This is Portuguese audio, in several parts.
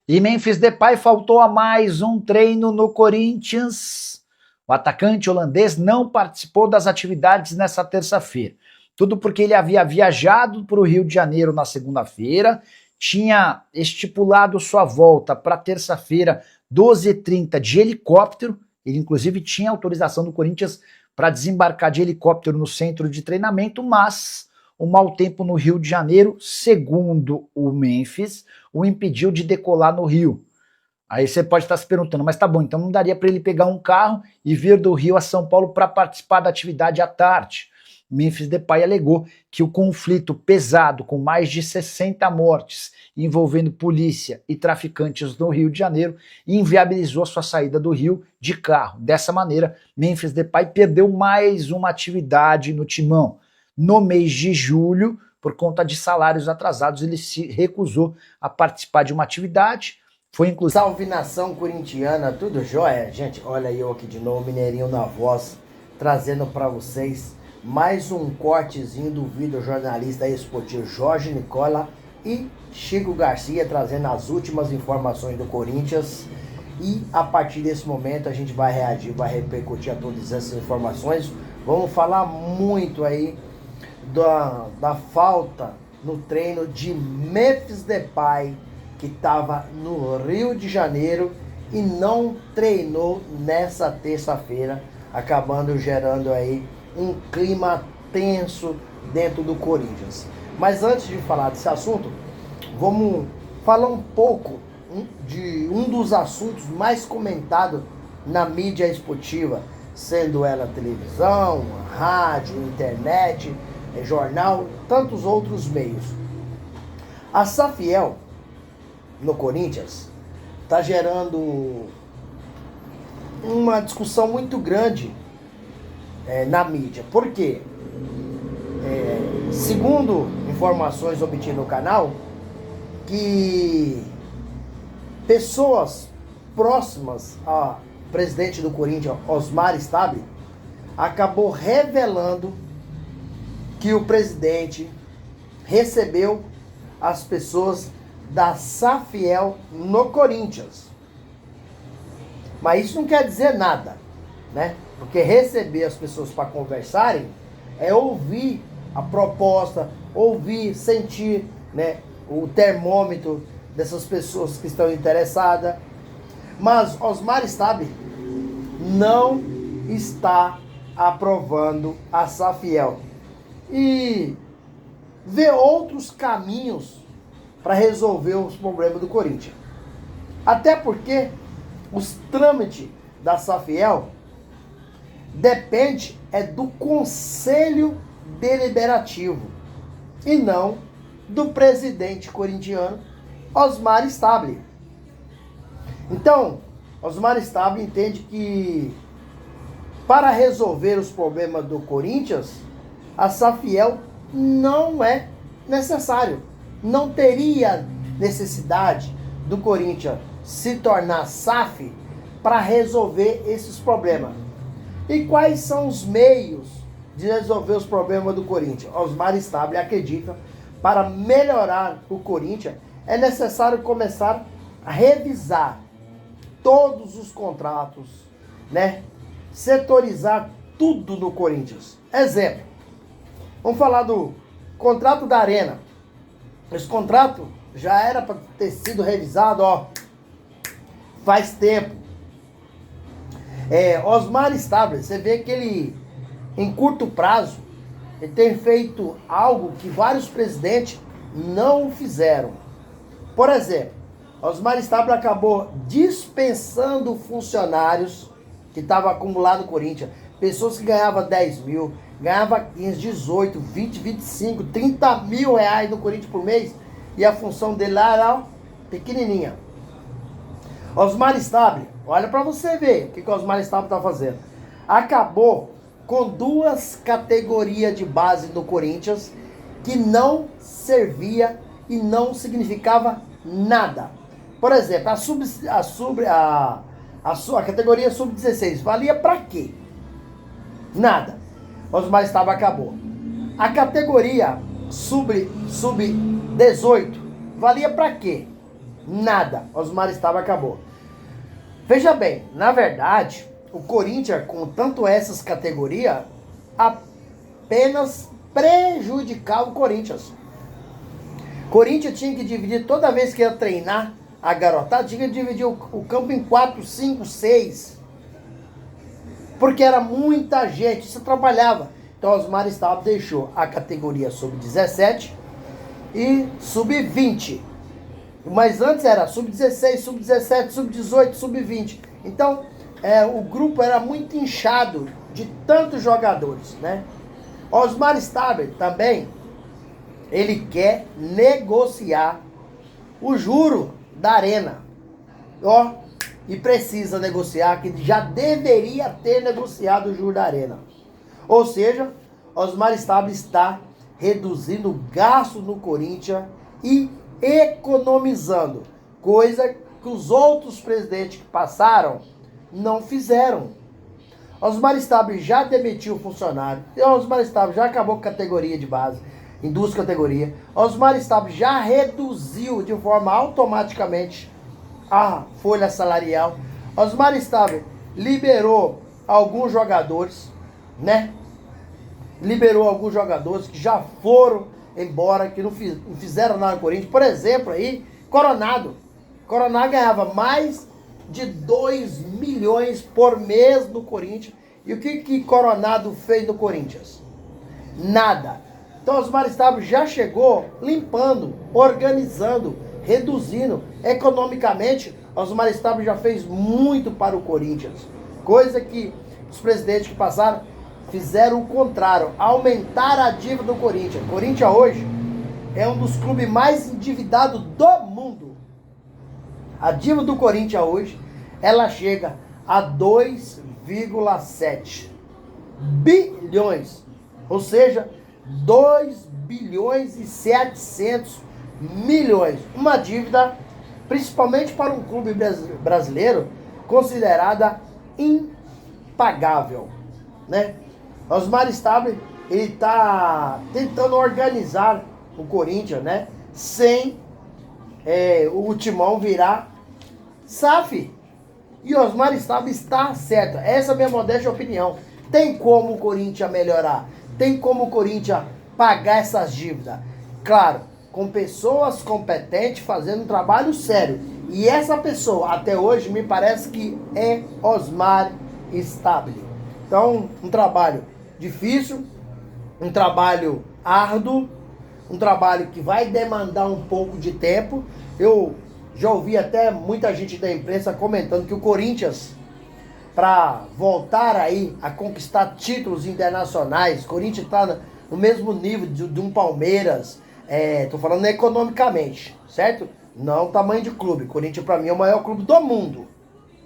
E Memphis Depay faltou a mais um treino no Corinthians. O atacante holandês não participou das atividades nessa terça-feira. Tudo porque ele havia viajado para o Rio de Janeiro na segunda-feira, tinha estipulado sua volta para terça-feira, 12h30, de helicóptero. Ele, inclusive, tinha autorização do Corinthians para desembarcar de helicóptero no centro de treinamento, mas o mau tempo no Rio de Janeiro, segundo o Memphis, o impediu de decolar no Rio. Aí você pode estar se perguntando, mas tá bom, então não daria para ele pegar um carro e vir do Rio a São Paulo para participar da atividade à tarde? Memphis Depay alegou que o conflito pesado, com mais de 60 mortes, envolvendo polícia e traficantes no Rio de Janeiro, inviabilizou sua saída do Rio de carro. Dessa maneira, Memphis Depay perdeu mais uma atividade no timão. No mês de julho, por conta de salários atrasados, ele se recusou a participar de uma atividade. Foi inclusive... Salve nação corintiana, tudo jóia? Gente, olha eu aqui de novo, Mineirinho na voz, trazendo para vocês mais um cortezinho do vídeo jornalista esportivo Jorge Nicola e Chico Garcia, trazendo as últimas informações do Corinthians. E a partir desse momento a gente vai reagir, vai repercutir a todas essas informações. Vamos falar muito aí da falta no treino de Memphis Depay, que estava no Rio de Janeiro e não treinou nessa terça-feira, acabando gerando aí um clima tenso dentro do Corinthians. Mas antes de falar desse assunto, vamos falar um pouco de um dos assuntos mais comentados na mídia esportiva, sendo ela televisão, rádio, internet, jornal, tantos outros meios. A Safiel no Corinthians está gerando uma discussão muito grande na mídia. Por quê? Segundo informações obtidas no canal, que pessoas próximas ao presidente do Corinthians, Osmar Stabile, acabou revelando que o presidente recebeu as pessoas da Safiel no Corinthians. Mas isso não quer dizer nada, né? Porque receber as pessoas para conversarem é ouvir a proposta, ouvir, sentir, né, o termômetro dessas pessoas que estão interessadas. Mas Osmar Stabile não está aprovando a Safiel e vê outros caminhos para resolver os problemas do Corinthians. Até porque os trâmites da Safiel depende do Conselho Deliberativo e não do presidente corintiano Osmar Stabile. Então, Osmar Stabile entende que para resolver os problemas do Corinthians, a Safiel não é necessário. Não teria necessidade do Corinthians se tornar SAF para resolver esses problemas. E quais são os meios de resolver os problemas do Corinthians? Osmar Stabile acredita que para melhorar o Corinthians é necessário começar a revisar todos os contratos, né? Setorizar tudo no Corinthians. Exemplo, vamos falar do contrato da Arena. Esse contrato já era para ter sido revisado, faz tempo. Osmar Stabile, você vê que ele, em curto prazo, ele tem feito algo que vários presidentes não fizeram. Por exemplo, Osmar Stabile acabou dispensando funcionários que estavam acumulados no Corinthians. Pessoas que ganhavam 10 mil, ganhava 15, 18, 20, 25, 30 mil reais no Corinthians por mês. E a função dele lá era pequenininha. Osmar Stabile, olha para você ver o que o Osmar Stabile está fazendo. Acabou com 2 categorias de base do Corinthians que não servia e não significava nada. Por exemplo, a categoria sub-16 valia para quê? Nada. Osmar Stabile acabou. A categoria sub-18 valia para quê? Nada. Osmar Stabile acabou. Veja bem, na verdade, o Corinthians, com tanto essas categorias, apenas prejudicava o Corinthians. Corinthians tinha que dividir, toda vez que ia treinar a garotada, tinha que dividir o campo em 4, 5, 6. Porque era muita gente, isso atrapalhava. Então Osmar Stabile deixou a categoria sub-17 e sub-20. Mas antes era sub-16, sub-17, sub-18, sub-20. Então o grupo era muito inchado de tantos jogadores, né? Osmar Stabile também, ele quer negociar o juro da Arena. Ó, e precisa negociar, que já deveria ter negociado o juro da Arena. Ou seja, Osmar Stabile está reduzindo o gasto no Corinthians e economizando, coisa que os outros presidentes que passaram não fizeram. Osmar Stabile já demitiu o funcionário, Osmar Stabile já acabou com a categoria de base, em 2 categorias. Osmar Stabile já reduziu de forma automaticamente a folha salarial. Osmar Stabile liberou alguns jogadores, né? Liberou alguns jogadores que já foram embora, que não fizeram nada no Corinthians. Por exemplo, aí, Coronado. Coronado ganhava mais de 2 milhões por mês no Corinthians. E o que Coronado fez no Corinthians? Nada. Então, Osmar Stabile já chegou limpando, organizando, reduzindo. Economicamente, Osmar Stabile já fez muito para o Corinthians. Coisa que os presidentes que passaram fizeram o contrário, aumentaram a dívida do Corinthians. O Corinthians hoje é um dos clubes mais endividados do mundo. A dívida do Corinthians hoje, ela chega a 2,7 bilhões. Ou seja, 2 bilhões e 700 milhões. Uma dívida, principalmente para um clube brasileiro, considerada impagável, né? Osmar Stabile, ele está tentando organizar o Corinthians, né? Sem o Timão virar SAF. E Osmar Stabile está certo. Essa é a minha modesta opinião. Tem como o Corinthians melhorar. Tem como o Corinthians pagar essas dívidas. Claro, com pessoas competentes fazendo um trabalho sério. E essa pessoa, até hoje, me parece que é Osmar Stabile. Então, um trabalho difícil, um trabalho árduo, um trabalho que vai demandar um pouco de tempo. Eu já ouvi até muita gente da imprensa comentando que o Corinthians, para voltar aí a conquistar títulos internacionais, o Corinthians está no mesmo nível de um Palmeiras, tô falando economicamente, certo? Não tamanho de clube. O Corinthians, para mim, é o maior clube do mundo.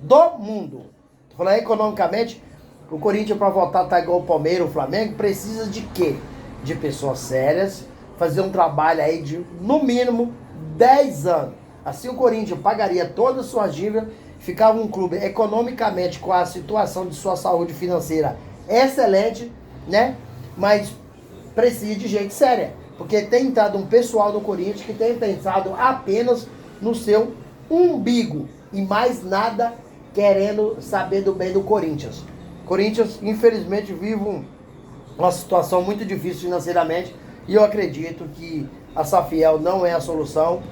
Do mundo. Tô falando economicamente. O Corinthians, para voltar a estar igual o Palmeiras, o Flamengo, precisa de quê? De pessoas sérias, fazer um trabalho aí de, no mínimo, 10 anos. Assim o Corinthians pagaria todas as suas dívidas, ficava um clube economicamente com a situação de sua saúde financeira excelente, né? Mas precisa de gente séria, porque tem entrado um pessoal do Corinthians que tem pensado apenas no seu umbigo e mais nada querendo saber do bem do Corinthians. Corinthians, infelizmente, vive uma situação muito difícil financeiramente e eu acredito que a Safiel não é a solução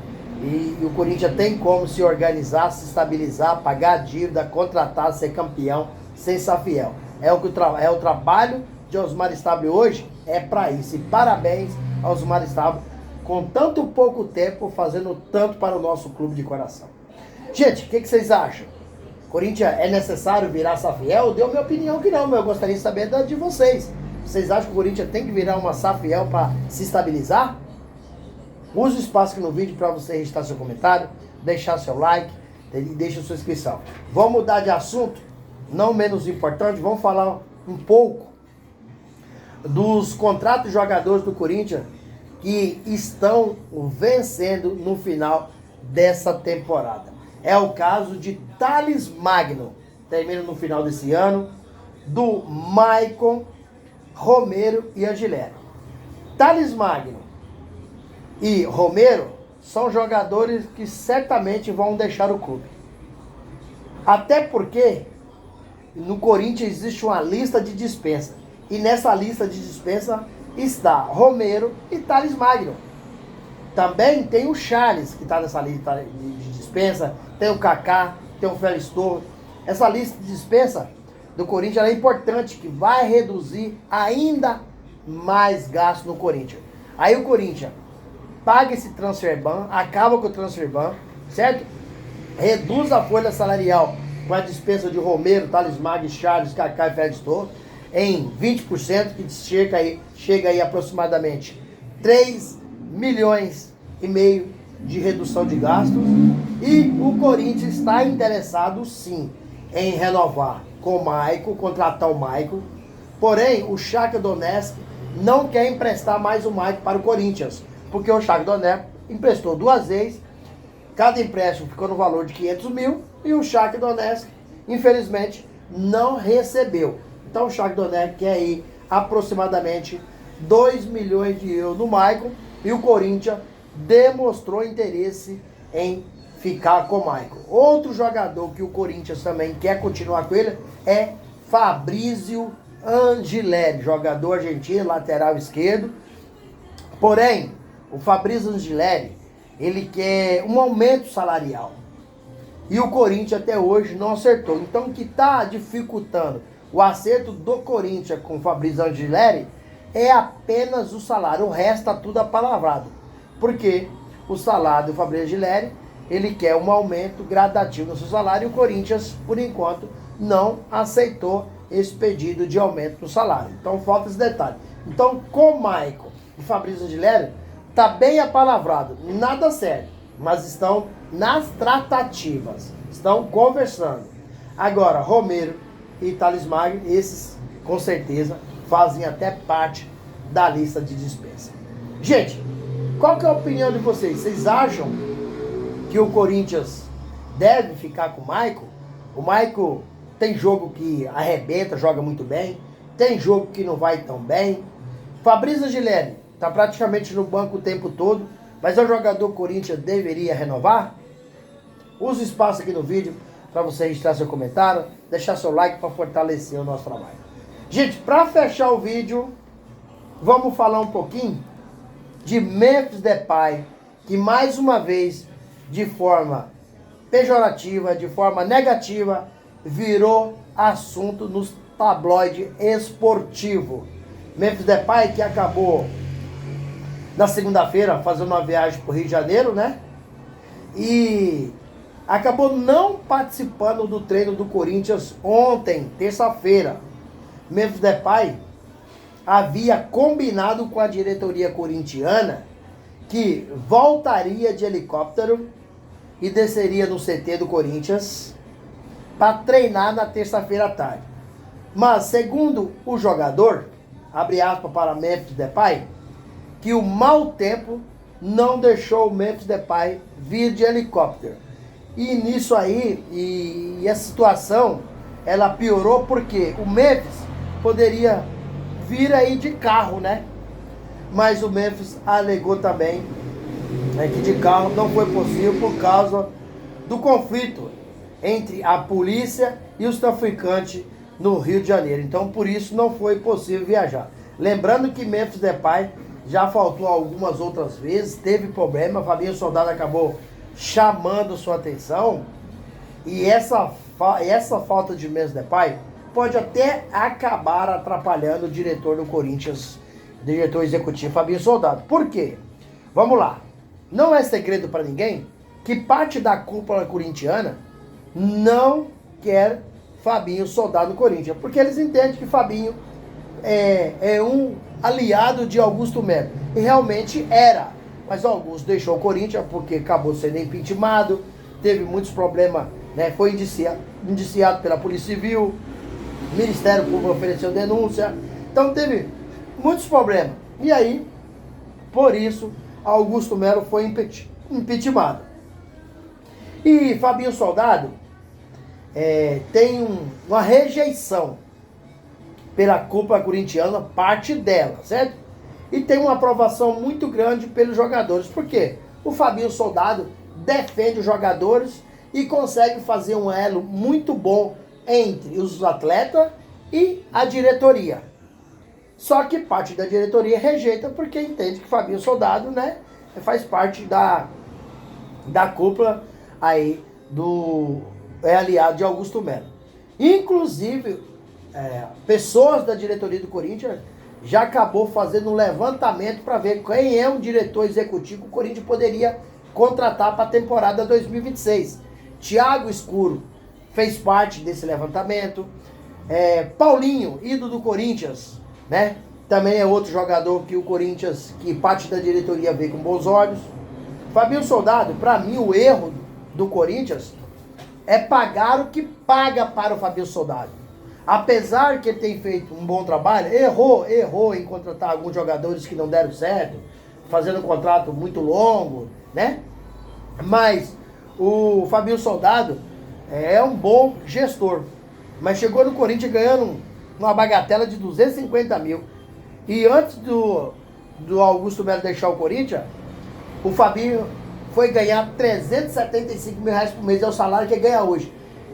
e o Corinthians tem como se organizar, se estabilizar, pagar a dívida, contratar, ser campeão sem Safiel. É o trabalho de Osmar Stabile hoje, é para isso. E parabéns ao Osmar Stabile, com tanto pouco tempo, fazendo tanto para o nosso clube de coração. Gente, o que vocês acham? Corinthians é necessário virar Safiel? Deu minha opinião que não, mas eu gostaria de saber da de vocês. Vocês acham que o Corinthians tem que virar uma Safiel para se estabilizar? Use o espaço aqui no vídeo para você registrar seu comentário, deixar seu like e deixar sua inscrição. Vamos mudar de assunto, não menos importante, vamos falar um pouco dos contratos de jogadores do Corinthians que estão vencendo no final dessa temporada. É o caso de Thales Magno, termina no final desse ano, do Maicon, Romero e Angelero. Thales Magno e Romero são jogadores que certamente vão deixar o clube. Até porque no Corinthians existe uma lista de dispensa. E nessa lista de dispensa está Romero e Thales Magno. Também tem o Charles, que está nessa lista de dispensa. Tem o Kaká, tem o Félix Torres. Essa lista de dispensa do Corinthians é importante, que vai reduzir ainda mais gasto no Corinthians. Aí o Corinthians paga esse transfer ban, acaba com o transfer ban, certo? Reduz a folha salarial com a dispensa de Romero, Thales Magno, Charles, Kaká e Félix Torres em 20%, que chega aí aproximadamente 3 milhões e meio de redução de gastos. E o Corinthians está interessado sim em renovar com o Maicon, contratar o Maicon. Porém, o Shakhtar Donetsk não quer emprestar mais o Maicon para o Corinthians, porque o Shakhtar Donetsk emprestou 2 vezes, cada empréstimo ficou no valor de 500 mil, e o Shakhtar Donetsk, infelizmente, não recebeu. Então o Shakhtar Donetsk quer aí aproximadamente 2 milhões de euros no Maicon, e o Corinthians demonstrou interesse em ficar com o Maicon. Outro jogador que o Corinthians também quer continuar com ele é Fabrício Angileri, jogador argentino, lateral esquerdo. Porém, o Fabrício Angileri, ele quer um aumento salarial. E o Corinthians até hoje não acertou. Então o que está dificultando o acerto do Corinthians com o Fabrício Angileri é apenas o salário. O resto está tudo apalavrado. Porque o salário do Fabrício Angileri, ele quer um aumento gradativo no seu salário, e o Corinthians, por enquanto, não aceitou esse pedido de aumento no salário. Então falta esse detalhe. Então, com o Maicon e Fabrício Angileri, está bem apalavrado, nada certo, mas estão nas tratativas, estão conversando. Agora, Romero e Thales Magno, esses com certeza fazem até parte da lista de dispensa. Gente, qual que é a opinião de vocês? Vocês acham que o Corinthians deve ficar com o Maicon? O Maicon tem jogo que arrebenta, joga muito bem, tem jogo que não vai tão bem. Fabrício Angileri está praticamente no banco o tempo todo, mas é um jogador que o Corinthians deveria renovar? Use o espaço aqui no vídeo para você registrar seu comentário, deixar seu like para fortalecer o nosso trabalho. Gente, para fechar o vídeo, vamos falar um pouquinho de Memphis Depay, que mais uma vez, de forma pejorativa, de forma negativa, virou assunto nos tabloides esportivos. Memphis Depay, que acabou na segunda-feira fazendo uma viagem para o Rio de Janeiro, né? E acabou não participando do treino do Corinthians ontem, terça-feira. Memphis Depay havia combinado com a diretoria corintiana que voltaria de helicóptero e desceria no CT do Corinthians para treinar na terça-feira à tarde. Mas, segundo o jogador, abre aspas para Memphis Depay, que o mau tempo não deixou o Memphis Depay vir de helicóptero. E nisso aí, e a situação, ela piorou porque o Memphis poderia vir aí de carro, né? Mas o Memphis alegou também que de carro não foi possível por causa do conflito entre a polícia e os traficantes no Rio de Janeiro. Então, por isso, não foi possível viajar. Lembrando que Memphis Depay já faltou algumas outras vezes, teve problema, Fabinho Soldado acabou chamando sua atenção, e essa falta de Memphis Depay pode até acabar atrapalhando o diretor do Corinthians, diretor executivo Fabinho Soldado. Por quê? Vamos lá. Não é segredo para ninguém que parte da cúpula corintiana não quer Fabinho Soldado no Corinthians, porque eles entendem que Fabinho é um aliado de Augusto Melo. E realmente era. Mas o Augusto deixou o Corinthians porque acabou sendo impeachmentado, teve muitos problemas, né? Foi indiciado pela Polícia Civil, o Ministério Público ofereceu denúncia. Então teve muitos problemas. E aí, por isso, Augusto Melo foi impeachmentado. E Fabinho Soldado tem uma rejeição pela cúpula corintiana, parte dela, certo? E tem uma aprovação muito grande pelos jogadores. Por quê? o Fabinho Soldado defende os jogadores e consegue fazer um elo muito bom entre os atletas e a diretoria. Só que parte da diretoria rejeita porque entende que Fabinho Soldado, né, faz parte da cúpula aí é aliado de Augusto Melo. Inclusive, pessoas da diretoria do Corinthians já acabou fazendo um levantamento para ver quem é um diretor executivo que o Corinthians poderia contratar para a temporada 2026. Thiago Escuro fez parte desse levantamento. Paulinho, ídolo do Corinthians, né? Também é outro jogador que o Corinthians, que parte da diretoria vê com bons olhos. Fabinho Soldado, para mim, o erro do Corinthians é pagar o que paga para o Fabinho Soldado. Apesar que ele tem feito um bom trabalho, errou em contratar alguns jogadores que não deram certo, fazendo um contrato muito longo, né? Mas o Fabinho Soldado é um bom gestor. Mas chegou no Corinthians ganhando uma bagatela de 250 mil. E antes do Augusto Melo deixar o Corinthians, o Fabinho foi ganhar 375 mil reais por mês, é o salário que ele ganha hoje.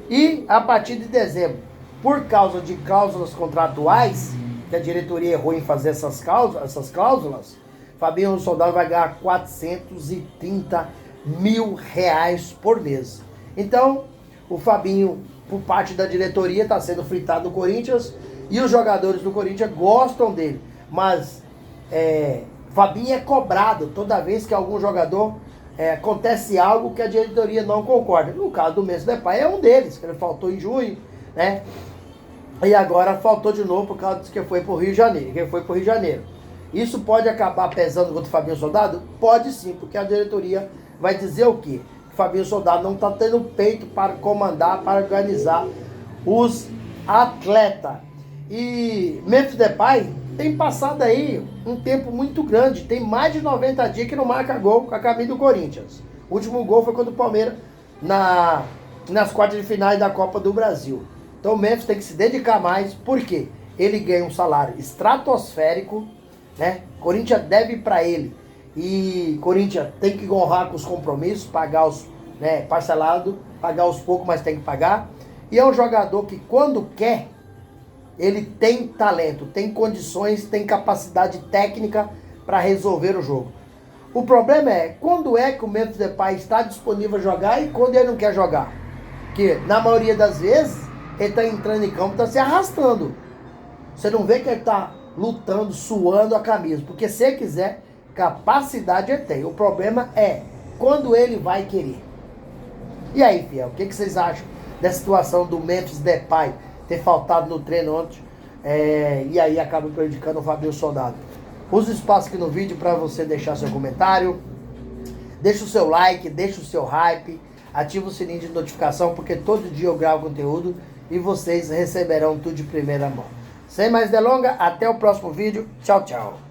E a partir de dezembro, por causa de cláusulas contratuais, que a diretoria errou em fazer essas cláusulas, Fabinho Soldado vai ganhar 430 mil reais por mês. Então, o Fabinho, por parte da diretoria, está sendo fritado no Corinthians e os jogadores do Corinthians gostam dele. Mas Fabinho é cobrado toda vez que algum jogador acontece algo que a diretoria não concorda. No caso do Memphis Depay é um deles, que ele faltou em junho, né? E agora faltou de novo por causa que foi para o Rio de Janeiro. Isso pode acabar pesando contra o Fabinho Soldado? Pode sim, porque a diretoria vai dizer o quê? Que o Fabinho Soldado não está tendo peito para comandar, para organizar os atletas. E Memphis Depay tem passado aí um tempo muito grande, tem mais de 90 dias que não marca gol com a camisa do Corinthians. O último gol foi contra o Palmeiras nas quartas de finais da Copa do Brasil. Então o Memphis tem que se dedicar mais, porque ele ganha um salário estratosférico, né? Corinthians deve para ele. E Corinthians tem que honrar com os compromissos, pagar os parcelado, pagar os poucos, mas tem que pagar. E é um jogador que quando quer, ele tem talento, tem condições, tem capacidade técnica para resolver o jogo. O problema é quando é que o Memphis Depay está disponível a jogar e quando ele não quer jogar. Porque na maioria das vezes ele está entrando em campo, está se arrastando. Você não vê que ele está lutando, suando a camisa. Porque se ele quiser, capacidade ele tem. O problema é quando ele vai querer. E aí, fiel, o que vocês acham da situação do Memphis Depay ter faltado no treino ontem? E aí acaba prejudicando o Fabinho Soldado. Use o espaço aqui no vídeo para você deixar seu comentário. Deixa o seu like, deixa o seu hype. Ativa o sininho de notificação, porque todo dia eu gravo conteúdo e vocês receberão tudo de primeira mão. Sem mais delongas, até o próximo vídeo. Tchau, tchau.